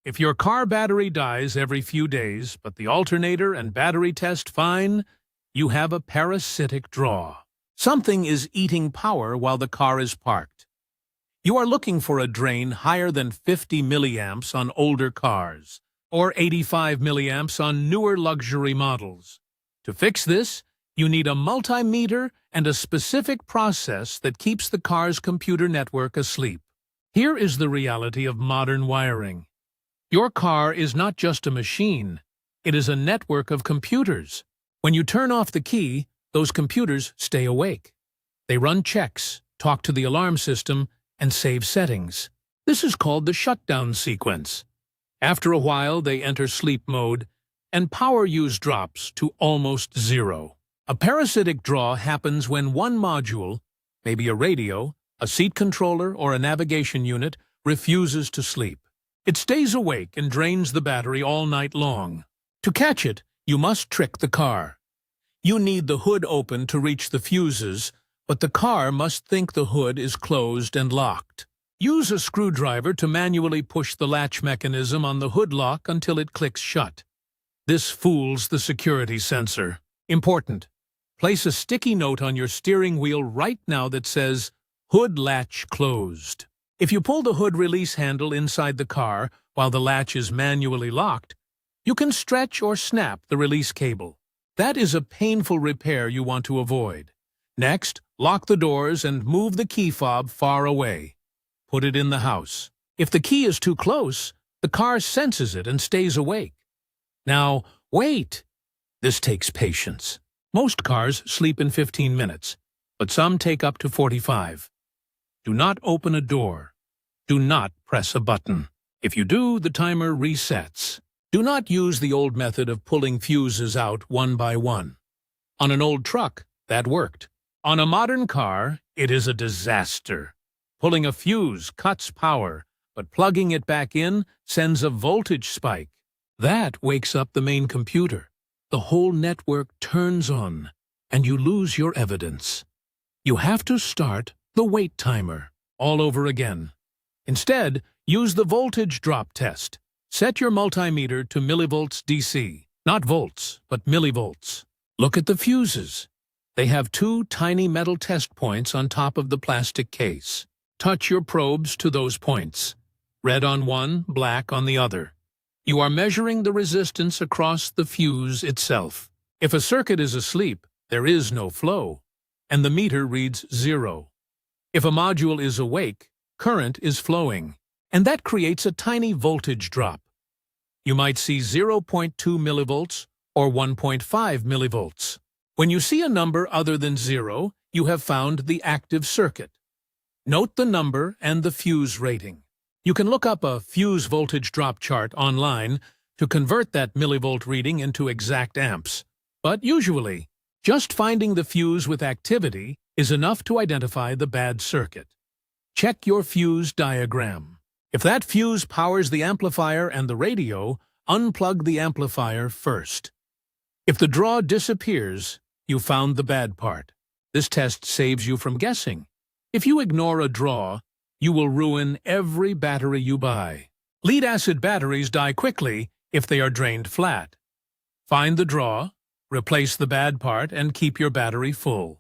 If your car battery dies every few days, but the alternator and battery test fine, you have a parasitic draw. Something is eating power while the car is parked. You are looking for a drain higher than 50 milliamps on older cars, or 85 milliamps on newer luxury models. To fix this, you need a multimeter and a specific process that keeps the car's computer network asleep. Here is the reality of modern wiring. Your car is not just a machine, it is a network of computers. When you turn off the key, those computers stay awake. They run checks, talk to the alarm system, and save settings. This is called the shutdown sequence. After a while, they enter sleep mode, and power use drops to almost zero. A parasitic draw happens when one module, maybe a radio, a seat controller, or a navigation unit, refuses to sleep. It stays awake and drains the battery all night long. To catch it, you must trick the car. You need the hood open to reach the fuses, but the car must think the hood is closed and locked. Use a screwdriver to manually push the latch mechanism on the hood lock until it clicks shut. This fools the security sensor. Important. Place a sticky note on your steering wheel right now that says, "Hood latch closed." If you pull the hood release handle inside the car while the latch is manually locked, you can stretch or snap the release cable. That is a painful repair you want to avoid. Next, lock the doors and move the key fob far away. Put it in the house. If the key is too close, the car senses it and stays awake. Now, wait! This takes patience. Most cars sleep in 15 minutes, but some take up to 45. Do not open a door. Do not press a button. If you do, the timer resets. Do not use the old method of pulling fuses out one by one. On an old truck, that worked. On a modern car, it is a disaster. Pulling a fuse cuts power, but plugging it back in sends a voltage spike. That wakes up the main computer. The whole network turns on, and you lose your evidence. You have to start the wait timer all over again. Instead, use the voltage drop test. Set your multimeter to millivolts DC, not volts, but millivolts. Look at the fuses. They have two tiny metal test points on top of the plastic case. Touch your probes to those points. Red on one, black on the other. You are measuring the resistance across the fuse itself. If a circuit is asleep, there is no flow, and the meter reads 0. If a module is awake, current is flowing, and that creates a tiny voltage drop. You might see 0.2 millivolts or 1.5 millivolts. When you see a number other than 0, you have found the active circuit. Note the number and the fuse rating. You can look up a fuse voltage drop chart online to convert that millivolt reading into exact amps. But usually, just finding the fuse with activity is enough to identify the bad circuit. Check your fuse diagram. If that fuse powers the amplifier and the radio, unplug the amplifier first. If the draw disappears, you found the bad part. This test saves you from guessing. If you ignore a draw, you will ruin every battery you buy. Lead-acid batteries die quickly if they are drained flat. Find the draw, replace the bad part, and keep your battery full.